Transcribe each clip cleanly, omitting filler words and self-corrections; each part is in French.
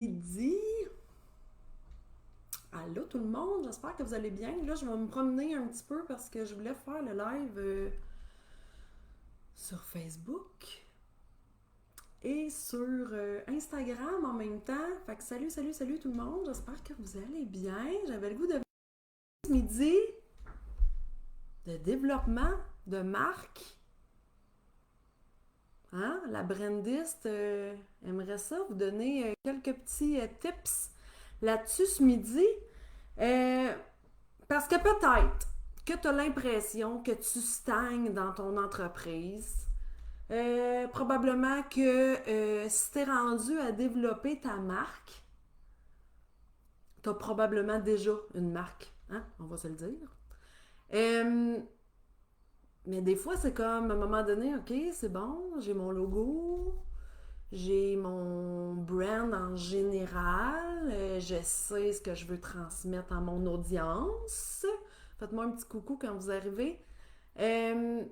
Midi. Allô tout le monde, j'espère que vous allez bien. Là, je vais me promener un petit peu parce que je voulais faire le live sur Facebook et sur Instagram en même temps. Fait que salut tout le monde, j'espère que vous allez bien. J'avais le goût de ce midi de développement de marque. Hein? La brandiste aimerait ça, vous donner quelques petits tips là-dessus ce midi. Euh, Parce que peut-être que tu as l'impression que tu stagnes dans ton entreprise. Probablement que si tu es rendu à développer ta marque, tu as probablement déjà une marque. Hein? On va se le dire. Euh, mais des fois, c'est comme à un moment donné, OK, c'est bon, j'ai mon logo, j'ai mon brand en général, je sais ce que je veux transmettre à mon audience. Faites-moi un petit coucou quand vous arrivez. Euh,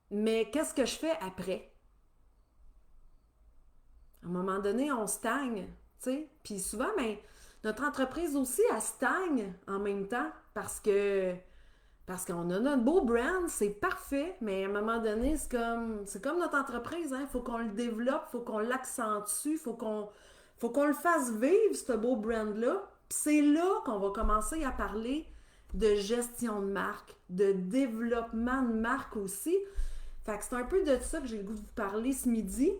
mais qu'est-ce que je fais après? À un moment donné, on stagne, tu sais. Puis souvent, ben, notre entreprise aussi, elle stagne en même temps parce qu'on a notre beau brand, c'est parfait, mais à un moment donné, c'est comme notre entreprise, hein. Il faut qu'on le développe, il faut qu'on l'accentue, il faut qu'on le fasse vivre, ce beau brand-là. Puis c'est là qu'on va commencer à parler de gestion de marque, de développement de marque aussi. Fait que c'est un peu de ça que j'ai le goût de vous parler ce midi.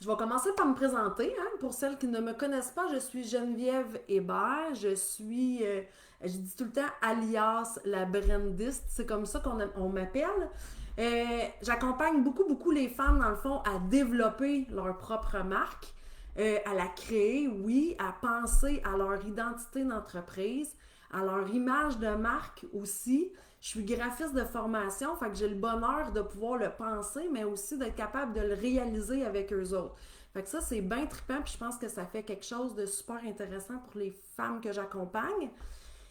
Je vais commencer par me présenter. Hein. Pour celles qui ne me connaissent pas, je suis Geneviève Hébert. Je dis tout le temps alias la brandiste. C'est comme ça qu'on m'appelle. J'accompagne beaucoup les femmes, dans le fond, à développer leur propre marque, à la créer, oui, à penser à leur identité d'entreprise, à leur image de marque aussi. Je suis graphiste de formation, fait que j'ai le bonheur de pouvoir le penser, mais aussi d'être capable de le réaliser avec eux autres. Fait que ça, c'est bien trippant, puis je pense que ça fait quelque chose de super intéressant pour les femmes que j'accompagne.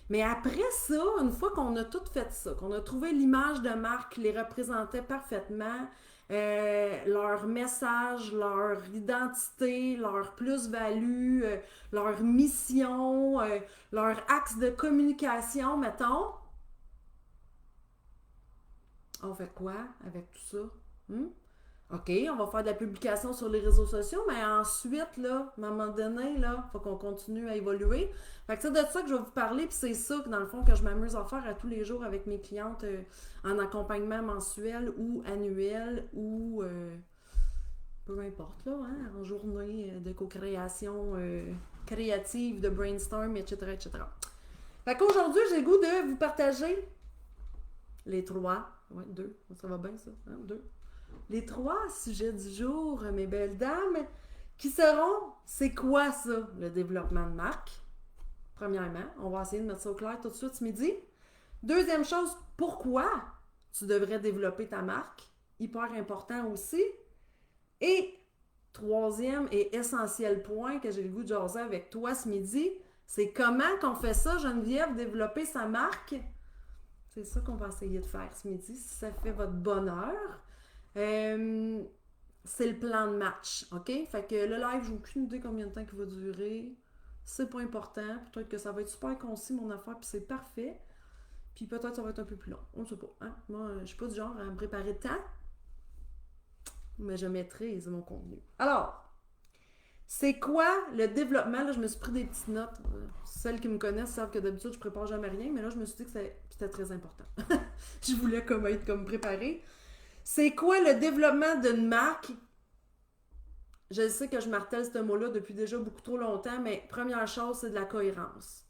Mais après ça, une fois qu'on a tout fait ça, qu'on a trouvé l'image de marque qui les représentait parfaitement, leur message, leur identité, leur plus-value, leur mission, leur axe de communication, mettons, on fait quoi avec tout ça? Hmm? OK, on va faire de la publication sur les réseaux sociaux, mais ensuite, là, à un moment donné, là, il faut qu'on continue à évoluer. Fait que c'est de ça que je vais vous parler, puis c'est ça que, dans le fond, que je m'amuse à faire à tous les jours avec mes clientes en accompagnement mensuel ou annuel ou peu importe, là, hein, en journée de co-création créative, de brainstorm, etc., etc. Fait qu'aujourd'hui, j'ai le goût de vous partager les trois, ouais, deux, ça va bien ça, hein, deux. Les trois sujets du jour, mes belles dames, qui seront, c'est quoi ça, le développement de marque? Premièrement, on va essayer de mettre ça au clair tout de suite ce midi. Deuxième chose, pourquoi tu devrais développer ta marque? Hyper important aussi. Et troisième et essentiel point que j'ai le goût de jaser avec toi ce midi, c'est comment qu'on fait ça, Geneviève, développer sa marque. C'est ça qu'on va essayer de faire ce midi, si ça fait votre bonheur. Euh, c'est le plan de match, OK? Fait que le live, j'ai aucune idée combien de temps il va durer. C'est pas important. Peut-être que ça va être super concis, mon affaire, puis c'est parfait. Puis peut-être que ça va être un peu plus long. On ne sait pas. Hein? Moi, je suis pas du genre à me préparer de temps, mais je maîtrise mon contenu. Alors, c'est quoi le développement? Là, je me suis pris des petites notes. Celles qui me connaissent savent que d'habitude, je prépare jamais rien, mais là, je me suis dit que c'était très important. Je voulais comme être comme préparée. C'est quoi le développement d'une marque? Je sais que je martèle ce mot-là depuis déjà beaucoup trop longtemps, mais première chose, c'est de la cohérence.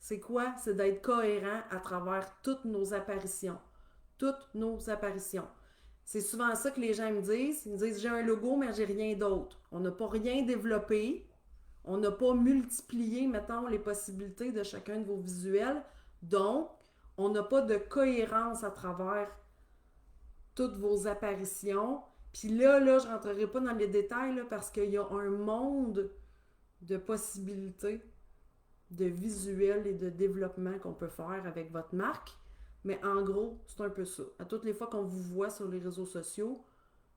C'est quoi? C'est d'être cohérent à travers toutes nos apparitions. Toutes nos apparitions. C'est souvent ça que les gens me disent. Ils me disent, j'ai un logo, mais j'ai rien d'autre. On n'a pas rien développé. On n'a pas multiplié, mettons, les possibilités de chacun de vos visuels. Donc, on n'a pas de cohérence à travers toutes vos apparitions. Puis là, je ne rentrerai pas dans les détails là, parce qu'il y a un monde de possibilités, de visuels et de développement qu'on peut faire avec votre marque. Mais en gros, c'est un peu ça. À toutes les fois qu'on vous voit sur les réseaux sociaux,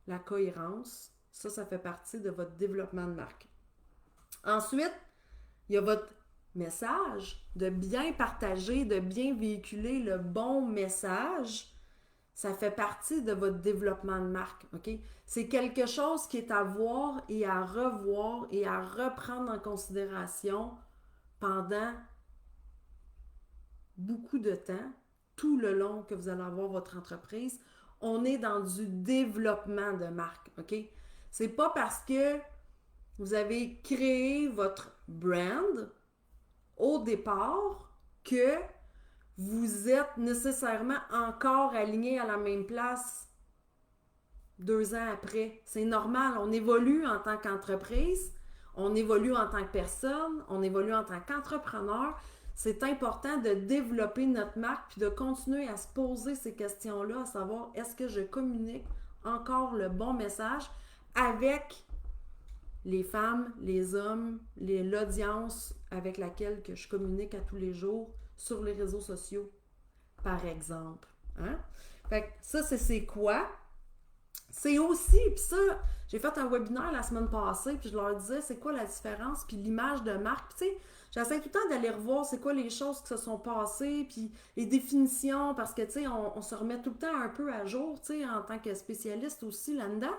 la cohérence, ça fait partie de votre développement de marque. Ensuite, il y a votre message, de bien partager, de bien véhiculer le bon message. Ça fait partie de votre développement de marque, OK? C'est quelque chose qui est à voir et à revoir et à reprendre en considération pendant beaucoup de temps, tout le long que vous allez avoir votre entreprise. On est dans du développement de marque, OK? C'est pas parce que vous avez créé votre brand au départ que vous êtes nécessairement encore aligné à la même place 2 ans après. C'est normal, on évolue en tant qu'entreprise, on évolue en tant que personne, on évolue en tant qu'entrepreneur. C'est important de développer notre marque puis de continuer à se poser ces questions-là, à savoir est-ce que je communique encore le bon message avec les femmes, les hommes, l'audience avec laquelle que je communique à tous les jours sur les réseaux sociaux, par exemple. Hein? Fait que ça, c'est quoi? C'est aussi, puis ça, j'ai fait un webinaire la semaine passée, puis je leur disais c'est quoi la différence, puis l'image de marque. Puis tu sais, j'essaie tout le temps d'aller revoir c'est quoi les choses qui se sont passées, puis les définitions, parce que tu sais, on se remet tout le temps un peu à jour, tu sais, en tant que spécialiste aussi là-dedans.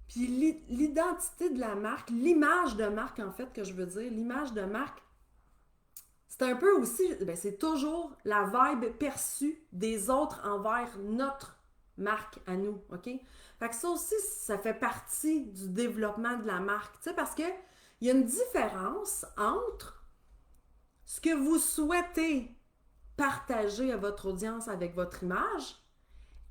Puis l'identité de la marque, l'image de marque en fait que je veux dire, l'image de marque, c'est un peu aussi, ben c'est toujours la vibe perçue des autres envers notre marque à nous, OK? Fait que ça aussi, ça fait partie du développement de la marque, tu sais, parce que il y a une différence entre ce que vous souhaitez partager à votre audience avec votre image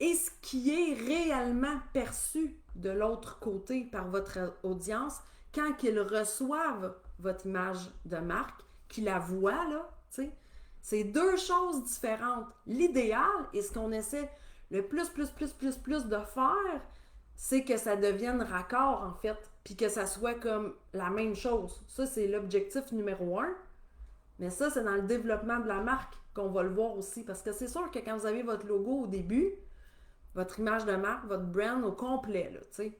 et ce qui est réellement perçu de l'autre côté par votre audience quand ils reçoivent votre image de marque, qu'ils la voient, là, tu sais. C'est deux choses différentes. L'idéal et ce qu'on essaie le plus de faire, c'est que ça devienne raccord, en fait, puis que ça soit comme la même chose. Ça, c'est l'objectif numéro 1. Mais ça, c'est dans le développement de la marque qu'on va le voir aussi. Parce que c'est sûr que quand vous avez votre logo au début, votre image de marque, votre brand au complet, là, tu sais,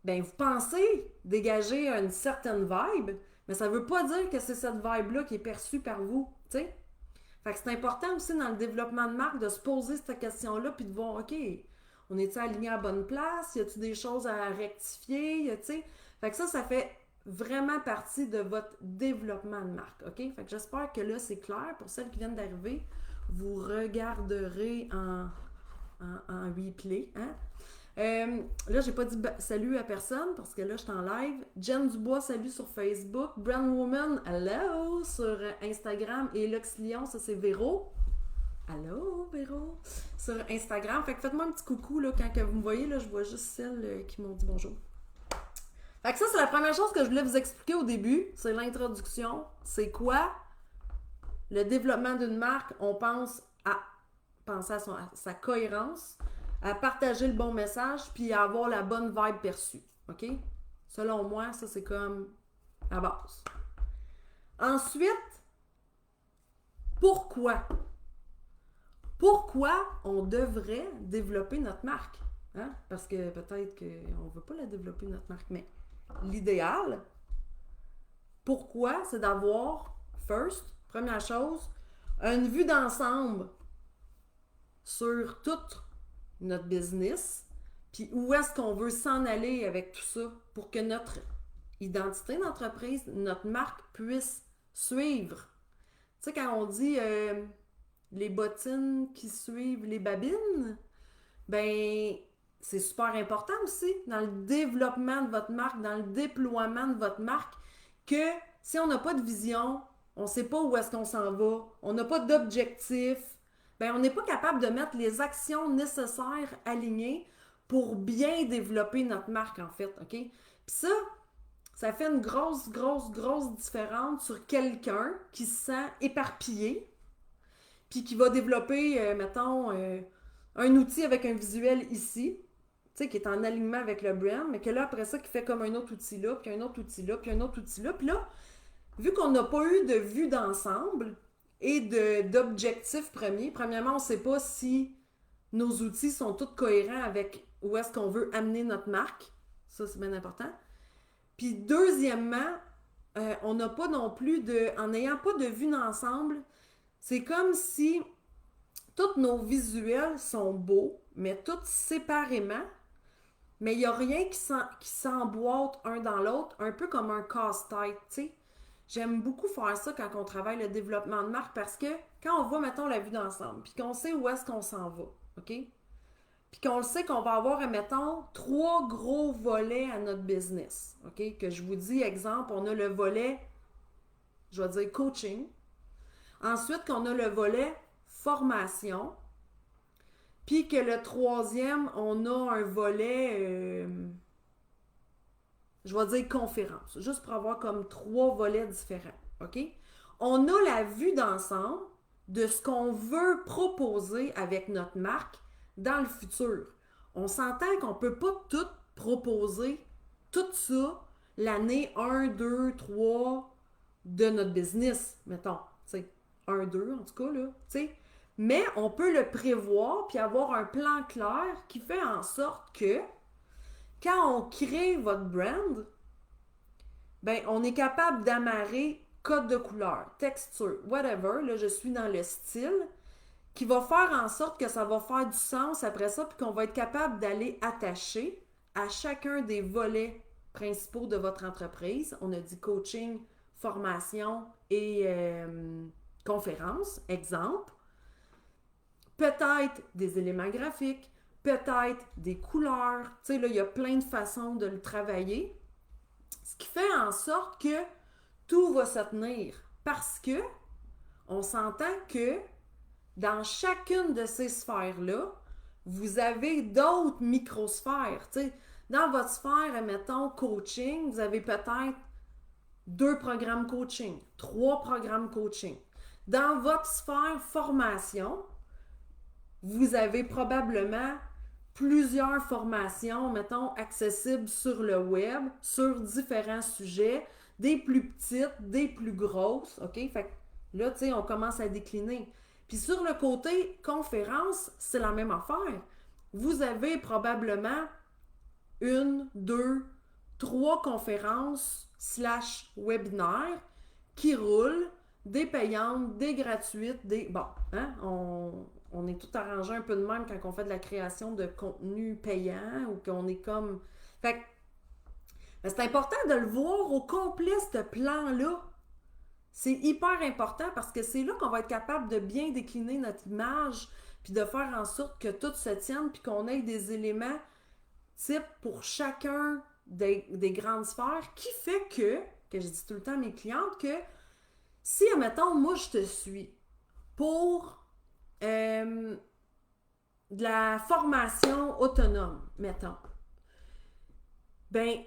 ben vous pensez dégager une certaine vibe, mais ça veut pas dire que c'est cette vibe-là qui est perçue par vous, tu sais. Fait que c'est important aussi dans le développement de marque de se poser cette question-là puis de voir, OK, on est-tu aligné à la bonne place? Y a-tu des choses à rectifier? Tu sais. Fait que ça fait vraiment partie de votre développement de marque, OK? Fait que j'espère que là, c'est clair. Pour celles qui viennent d'arriver, vous regarderez en replay, hein? Là, j'ai pas dit salut à personne parce que là, je suis en live. Jen Dubois, salut sur Facebook. Brand Woman, hello sur Instagram. Et Lux Lyon, ça c'est Véro. Allô, Véro, sur Instagram. Fait que faites-moi un petit coucou là, quand que vous me voyez. Là, je vois juste celles qui m'ont dit bonjour. Fait que ça, c'est la première chose que je voulais vous expliquer au début. C'est l'introduction. C'est quoi? Le développement d'une marque, on pense à penser à sa cohérence, à partager le bon message, puis à avoir la bonne vibe perçue. OK? Selon moi, ça, c'est comme la base. Ensuite, pourquoi? Pourquoi on devrait développer notre marque? Hein? Parce que peut-être qu'on ne veut pas la développer, notre marque, mais l'idéal, pourquoi? C'est d'avoir, première chose, une vue d'ensemble sur toute notre business, puis où est-ce qu'on veut s'en aller avec tout ça pour que notre identité d'entreprise, notre marque puisse suivre. Tu sais, quand on dit les bottines qui suivent les babines, ben c'est super important aussi dans le développement de votre marque, dans le déploiement de votre marque, que si on n'a pas de vision, on ne sait pas où est-ce qu'on s'en va, on n'a pas d'objectif, ben on n'est pas capable de mettre les actions nécessaires alignées pour bien développer notre marque, en fait, OK? Puis ça fait une grosse différence sur quelqu'un qui se sent éparpillé, puis qui va développer, mettons, un outil avec un visuel ici, tu sais, qui est en alignement avec le brand, mais que là, après ça, qui fait comme un autre outil là, puis un autre outil là, puis un autre outil là, puis là, vu qu'on n'a pas eu de vue d'ensemble et d'objectifs premiers, premièrement, on ne sait pas si nos outils sont tous cohérents avec où est-ce qu'on veut amener notre marque. Ça, c'est bien important. Puis deuxièmement, on n'a pas non plus en n'ayant pas de vue d'ensemble, c'est comme si tous nos visuels sont beaux, mais tous séparément, mais il n'y a rien qui s'emboîte un dans l'autre, un peu comme un casse-tête, tu sais. J'aime beaucoup faire ça quand on travaille le développement de marque parce que quand on voit, mettons, la vue d'ensemble, puis qu'on sait où est-ce qu'on s'en va, OK? Puis qu'on le sait qu'on va avoir, mettons, 3 gros volets à notre business, OK? Que je vous dis, exemple, on a le volet, je vais dire coaching. Ensuite, qu'on a le volet formation. Puis que le troisième, on a un volet, je vais dire conférence, juste pour avoir comme 3 volets différents, OK? On a la vue d'ensemble de ce qu'on veut proposer avec notre marque dans le futur. On s'entend qu'on ne peut pas tout proposer, tout ça, l'année 1, 2, 3 de notre business, mettons. T'sais, 1, 2 en tout cas, là. T'sais. Mais on peut le prévoir puis avoir un plan clair qui fait en sorte que quand on crée votre brand, ben on est capable d'amarrer code de couleur, texture, whatever. Là, je suis dans le style qui va faire en sorte que ça va faire du sens après ça, puis qu'on va être capable d'aller attacher à chacun des volets principaux de votre entreprise. On a dit coaching, formation et conférence, exemple. Peut-être des éléments graphiques, peut-être des couleurs. Tu sais, là, il y a plein de façons de le travailler. Ce qui fait en sorte que tout va se tenir. Parce que on s'entend que dans chacune de ces sphères-là, vous avez d'autres microsphères. Tu sais, dans votre sphère, mettons, coaching, vous avez peut-être 2 programmes coaching, 3 programmes coaching. Dans votre sphère formation, vous avez probablement plusieurs formations, mettons, accessibles sur le web, sur différents sujets, des plus petites, des plus grosses, OK? Fait que là, tu sais, on commence à décliner. Puis sur le côté conférence, c'est la même affaire. Vous avez probablement 1, 2, 3 conférences / webinaires qui roulent, des payantes, des gratuites, des... Bon, hein, on est tout arrangé un peu de même quand on fait de la création de contenu payant ou qu'on est comme... Fait que c'est important de le voir au complet, ce plan-là. C'est hyper important parce que c'est là qu'on va être capable de bien décliner notre image puis de faire en sorte que tout se tienne puis qu'on ait des éléments type pour chacun des grandes sphères qui fait que je dis tout le temps à mes clientes, que si, admettons, moi je te suis pour de la formation autonome, mettons, ben,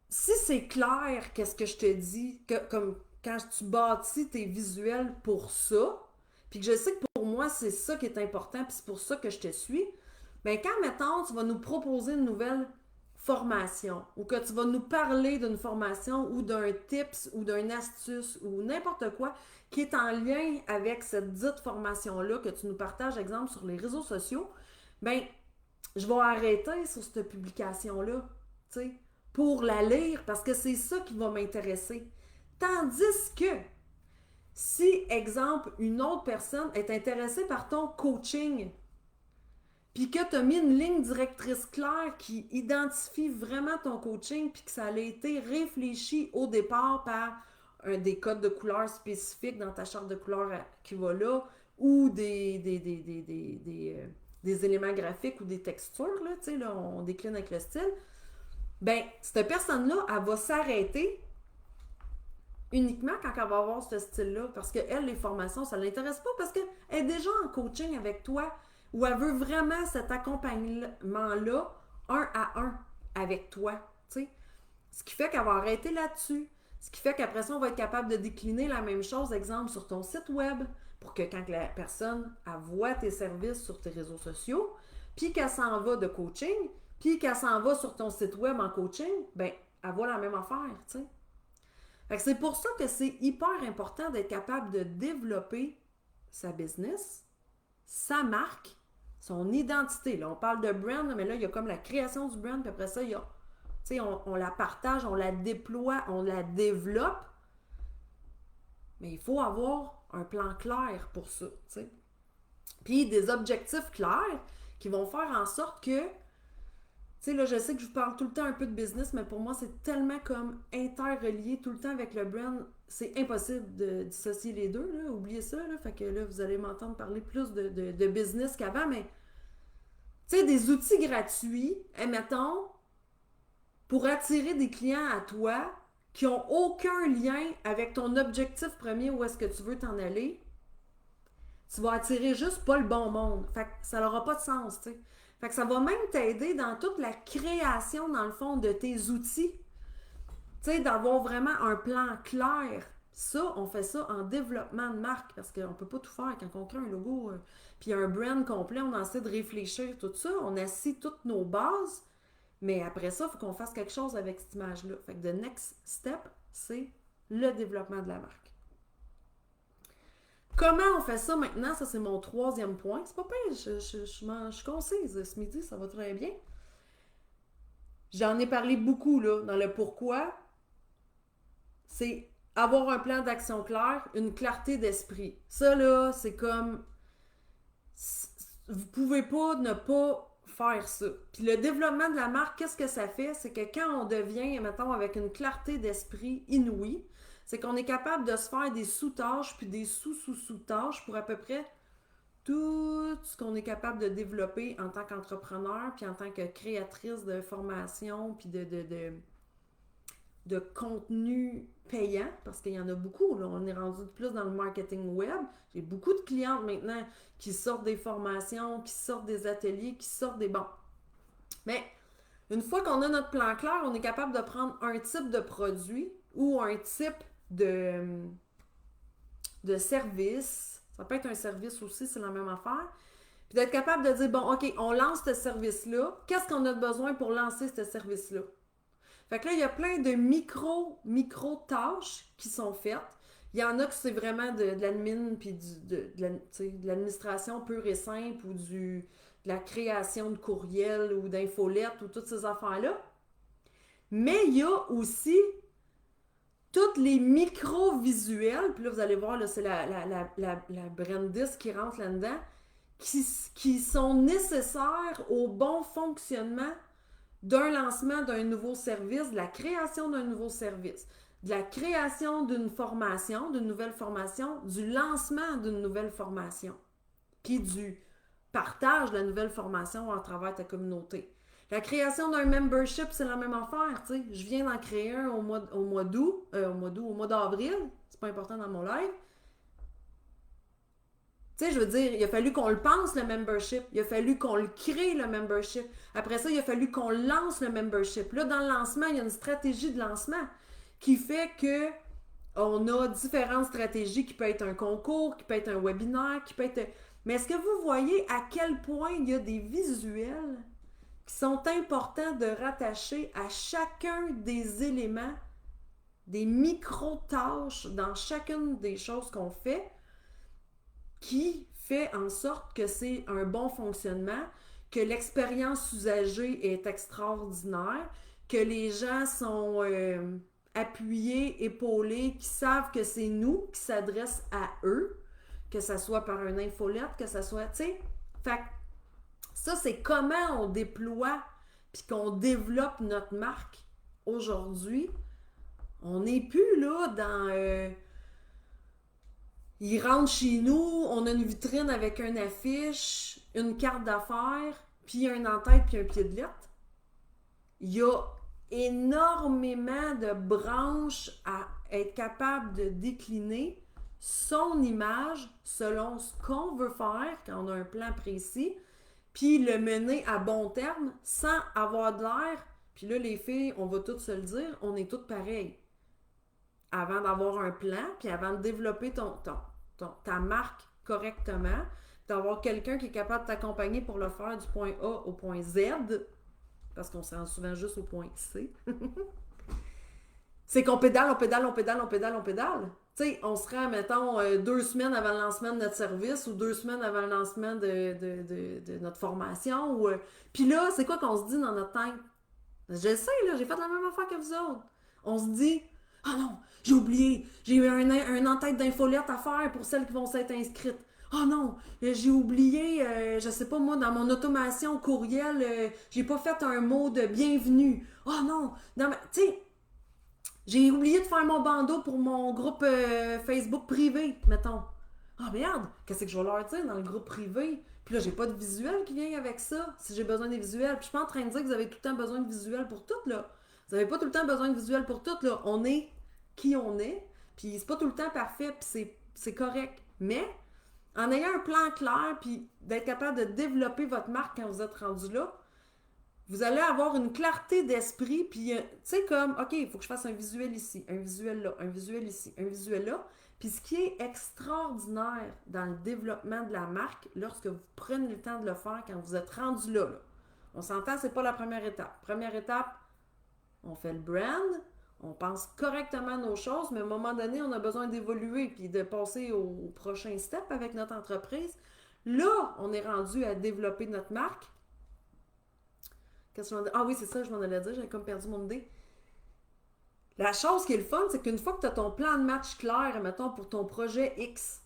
si c'est clair qu'est-ce que je te dis, comme quand tu bâtis tes visuels pour ça, puis que je sais que pour moi, c'est ça qui est important, puis c'est pour ça que je te suis, ben quand, mettons, tu vas nous proposer une nouvelle formation, ou que tu vas nous parler d'une formation, ou d'un tips, ou d'une astuce, ou n'importe quoi, qui est en lien avec cette dite formation-là que tu nous partages, exemple, sur les réseaux sociaux, ben, je vais arrêter sur cette publication-là, tu sais, pour la lire, parce que c'est ça qui va m'intéresser. Tandis que, si, exemple, une autre personne est intéressée par ton coaching, puis que tu as mis une ligne directrice claire qui identifie vraiment ton coaching, puis que ça a été réfléchi au départ par des codes de couleurs spécifiques dans ta charte de couleurs qui va là, ou des éléments graphiques ou des textures, là, tu sais, là, on décline avec le style, ben, cette personne-là, elle va s'arrêter uniquement quand elle va avoir ce style-là, parce qu'elle, les formations, ça ne l'intéresse pas, parce qu'elle est déjà en coaching avec toi, ou elle veut vraiment cet accompagnement-là, 1 à 1 avec toi, tu sais. Ce qui fait qu'elle va arrêter là-dessus. Ce qui fait qu'après ça, on va être capable de décliner la même chose, exemple, sur ton site web, pour que quand la personne, elle voit tes services sur tes réseaux sociaux, puis qu'elle s'en va de coaching, puis qu'elle s'en va sur ton site web en coaching, ben, elle voit la même affaire, tu sais. Fait que c'est pour ça que c'est hyper important d'être capable de développer sa business, sa marque, son identité. Là, on parle de brand, mais là, il y a comme la création du brand, puis après ça, il y a sais, on la partage, on la déploie, on la développe, mais il faut avoir un plan clair pour ça, tu sais. Puis des objectifs clairs qui vont faire en sorte que, tu sais, là, je sais que je vous parle tout le temps un peu de business, mais pour moi, c'est tellement comme interrelié tout le temps avec le brand. C'est impossible de dissocier les deux, là. Oubliez ça, là. Fait que là, vous allez m'entendre parler plus de business qu'avant, mais, tu sais, des outils gratuits, admettons, pour attirer des clients à toi qui ont aucun lien avec ton objectif premier où est-ce que tu veux t'en aller, tu vas attirer juste pas le bon monde. Fait que ça n'aura pas de sens, tu sais. Fait que ça va même t'aider dans toute la création, dans le fond, de tes outils. Tu sais, d'avoir vraiment un plan clair. Ça, on fait ça en développement de marque parce qu'on peut pas tout faire quand on crée un logo puis un brand complet, on essaie de réfléchir tout ça, on assit toutes nos bases, mais après ça, il faut qu'on fasse quelque chose avec cette image-là. Fait que the next step, c'est le développement de la marque. Comment on fait ça maintenant? Ça, c'est mon troisième point. C'est pas pire, je suis concise ce midi, ça va très bien. J'en ai parlé beaucoup là, dans le pourquoi. C'est avoir un plan d'action clair, une clarté d'esprit. Ça, là, c'est comme... Vous pouvez pas ne pas faire ça. Puis le développement de la marque, qu'est-ce que ça fait? C'est que quand on devient, mettons, avec une clarté d'esprit inouïe, c'est qu'on est capable de se faire des sous-tâches puis des sous-sous-sous-tâches pour à peu près tout ce qu'on est capable de développer en tant qu'entrepreneur puis en tant que créatrice de formation puis de contenu payant, parce qu'il y en a beaucoup. Là. On est rendu plus dans le marketing web. J'ai beaucoup de clientes maintenant qui sortent des formations, qui sortent des ateliers, qui sortent des... Bon. Mais une fois qu'on a notre plan clair, on est capable de prendre un type de produit ou un type de service. Ça peut être un service aussi, c'est la même affaire. Puis d'être capable de dire, bon, OK, on lance ce service-là. Qu'est-ce qu'on a besoin pour lancer ce service-là? Fait que là, il y a plein de micro-tâches qui sont faites. Il y en a que c'est vraiment de l'admin puis de l'administration pure et simple ou de la création de courriels ou d'infolettes ou toutes ces affaires-là. Mais il y a aussi toutes les micro-visuels, puis là, vous allez voir, là, c'est la brandis qui rentre là-dedans, qui sont nécessaires au bon fonctionnement d'un lancement d'un nouveau service, de la création d'un nouveau service, de la création d'une formation, d'une nouvelle formation, du lancement d'une nouvelle formation, puis du partage de la nouvelle formation à travers ta communauté. La création d'un membership, c'est la même affaire, tu sais. Je viens d'en créer un au mois d'avril, c'est pas important dans mon live. Tu sais, je veux dire, il a fallu qu'on le pense, le membership. Il a fallu qu'on le crée, le membership. Après ça, il a fallu qu'on lance le membership. Là, dans le lancement, il y a une stratégie de lancement qui fait que on a différentes stratégies qui peut être un concours, qui peut être un webinaire, qui peut être... Mais est-ce que vous voyez à quel point il y a des visuels qui sont importants de rattacher à chacun des éléments, des micro-tâches dans chacune des choses qu'on fait, qui fait en sorte que c'est un bon fonctionnement, que l'expérience usagée est extraordinaire, que les gens sont appuyés, épaulés, qui savent que c'est nous qui s'adressent à eux, que ça soit par une infolette, que ça soit, tu sais, fait ça, c'est comment on déploie puis qu'on développe notre marque aujourd'hui. On n'est plus là dans... ils rentrent chez nous, on a une vitrine avec une affiche, une carte d'affaires, puis un en-tête puis un pied de lettre. Il y a énormément de branches à être capable de décliner son image selon ce qu'on veut faire quand on a un plan précis, puis le mener à bon terme sans avoir de l'air. Puis là, les filles, on va toutes se le dire, on est toutes pareilles. Avant d'avoir un plan, puis avant de développer ta marque correctement, d'avoir quelqu'un qui est capable de t'accompagner pour le faire du point A au point Z, parce qu'on se rend souvent juste au point C. C'est qu'on pédale, on pédale, on pédale, on pédale, on pédale. Tu sais, on se rend, mettons, 2 semaines avant le lancement de notre service ou 2 semaines avant le lancement de notre formation. Puis là, c'est quoi qu'on se dit dans notre tête? Je le sais, là, j'ai fait la même affaire que vous autres. On se dit, ah non, j'ai oublié, j'ai eu un en-tête d'infolette à faire pour celles qui vont s'être inscrites. Oh non, j'ai oublié, je sais pas moi, dans mon automation courriel, j'ai pas fait un mot de bienvenue. Oh non, tu sais, j'ai oublié de faire mon bandeau pour mon groupe Facebook privé, mettons. Ah merde, qu'est-ce que je vais leur dire dans le groupe privé? Puis là, j'ai pas de visuel qui vient avec ça, si j'ai besoin des visuels. Puis je suis pas en train de dire que vous avez tout le temps besoin de visuels pour tout, là. Vous avez pas tout le temps besoin de visuels pour tout, là. On est qui on est, puis c'est pas tout le temps parfait, puis c'est correct. Mais, en ayant un plan clair, puis d'être capable de développer votre marque quand vous êtes rendu là, vous allez avoir une clarté d'esprit, puis tu sais, comme, OK, il faut que je fasse un visuel ici, un visuel là, un visuel ici, un visuel là. Puis ce qui est extraordinaire dans le développement de la marque, lorsque vous prenez le temps de le faire quand vous êtes rendu là, on s'entend, c'est pas la première étape. Première étape, on fait le brand, on pense correctement nos choses, mais à un moment donné, on a besoin d'évoluer puis de passer au prochain step avec notre entreprise. Là, on est rendu à développer notre marque. Qu'est-ce que je m'en dis? Ah oui, c'est ça, je m'en allais dire, j'avais comme perdu mon idée. La chose qui est le fun, c'est qu'une fois que tu as ton plan de match clair, mettons, pour ton projet X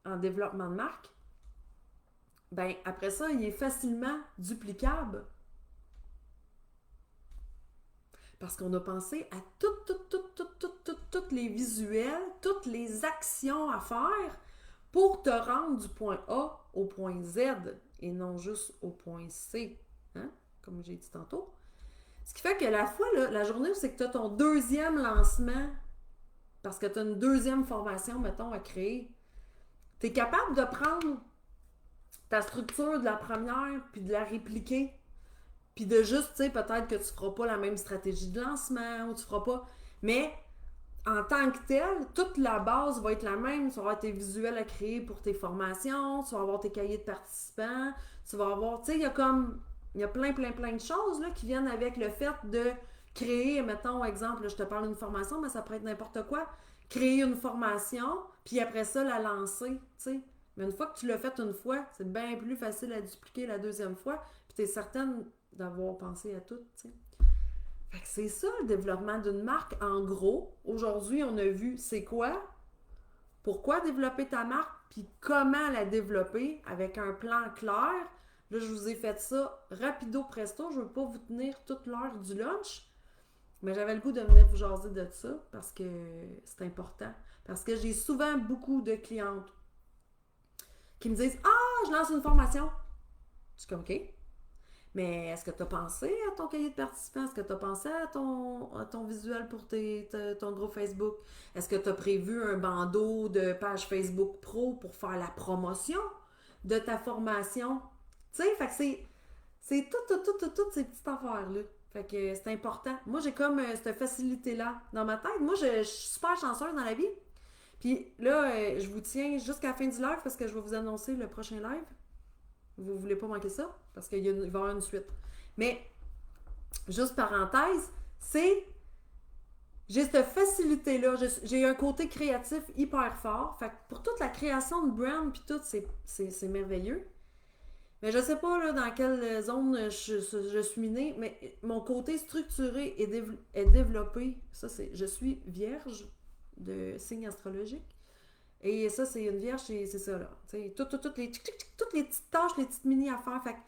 en développement de marque, ben après ça, il est facilement duplicable. Parce qu'on a pensé à toutes les visuels, toutes les actions à faire pour te rendre du point A au point Z et non juste au point C, hein? Comme j'ai dit tantôt. Ce qui fait que la fois, là, la journée où c'est que tu as ton deuxième lancement, parce que tu as une deuxième formation, mettons, à créer, tu es capable de prendre ta structure de la première puis de la répliquer. Puis de juste, tu sais, peut-être que tu feras pas la même stratégie de lancement ou tu feras pas. Mais en tant que tel, toute la base va être la même. Tu vas avoir tes visuels à créer pour tes formations, tu vas avoir tes cahiers de participants, tu vas avoir, tu sais, il y a plein de choses là, qui viennent avec le fait de créer, mettons, exemple, là, je te parle d'une formation, mais ça pourrait être n'importe quoi. Créer une formation, puis après ça, la lancer, tu sais. Mais une fois que tu l'as fait une fois, c'est bien plus facile à dupliquer la deuxième fois, puis tu es certaine d'avoir pensé à tout, tu sais. Fait que c'est ça le développement d'une marque. En gros, aujourd'hui, on a vu c'est quoi, pourquoi développer ta marque, puis comment la développer avec un plan clair. Là, je vous ai fait ça rapido presto. Je ne veux pas vous tenir toute l'heure du lunch, mais j'avais le goût de venir vous jaser de ça parce que c'est important. Parce que j'ai souvent beaucoup de clientes qui me disent ah, je lance une formation. Je suis comme OK. Mais est-ce que tu as pensé à ton cahier de participants? Est-ce que tu as pensé à ton visuel pour ton groupe Facebook? Est-ce que tu as prévu un bandeau de page Facebook Pro pour faire la promotion de ta formation? Tu sais, fait que c'est toutes ces petites affaires-là. Fait que c'est important. Moi, j'ai comme cette facilité-là dans ma tête. Moi, je suis super chanceuse dans la vie. Puis là, je vous tiens jusqu'à la fin du live parce que je vais vous annoncer le prochain live. Vous ne voulez pas manquer ça? Parce qu'il va y avoir une suite. Mais, juste parenthèse, j'ai cette facilité-là. J'ai un côté créatif hyper fort. Fait que pour toute la création de brand, puis tout, c'est merveilleux. Mais je sais pas là, dans quelle zone je suis née, mais mon côté structuré est développé. Ça, je suis vierge de signe astrologique. Et ça, c'est une vierge, c'est ça, là. Toutes les petites tâches, les petites mini-affaires. Fait que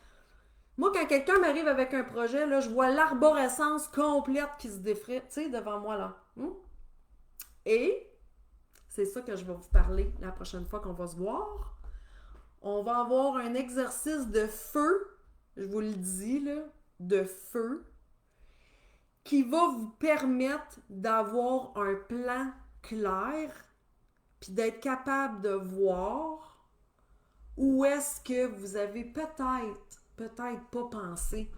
moi, quand quelqu'un m'arrive avec un projet, là, je vois l'arborescence complète qui se défrait, devant moi, là. Et c'est ça que je vais vous parler la prochaine fois qu'on va se voir. On va avoir un exercice de feu, je vous le dis, là, de feu, qui va vous permettre d'avoir un plan clair puis d'être capable de voir où est-ce que vous avez peut-être pas pensé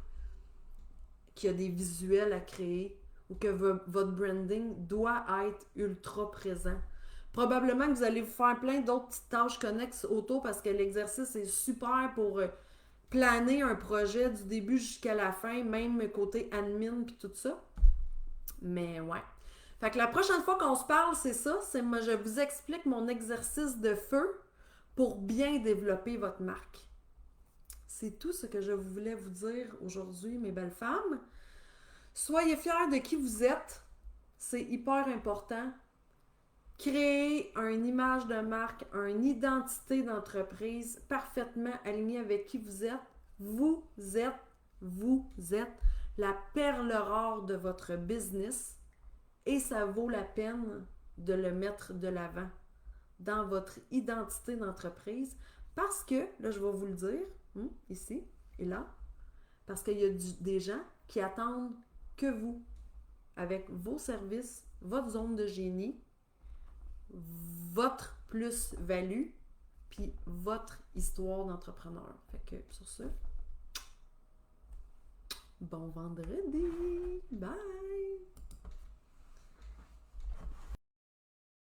qu'il y a des visuels à créer ou que votre branding doit être ultra présent. Probablement que vous allez vous faire plein d'autres petites tâches connexes autour parce que l'exercice est super pour planer un projet du début jusqu'à la fin, même côté admin puis tout ça. Mais ouais. Fait que la prochaine fois qu'on se parle, c'est ça. Moi, je vous explique mon exercice de feu pour bien développer votre marque. C'est tout ce que je voulais vous dire aujourd'hui, mes belles femmes. Soyez fiers de qui vous êtes. C'est hyper important. Créez une image de marque, une identité d'entreprise parfaitement alignée avec qui vous êtes. Vous êtes, vous êtes la perle rare de votre business et ça vaut la peine de le mettre de l'avant dans votre identité d'entreprise parce que, là je vais vous le dire, ici et là, parce qu'il y a des gens qui attendent que vous, avec vos services, votre zone de génie, votre plus-value, puis votre histoire d'entrepreneur. Fait que sur ce, bon vendredi! Bye!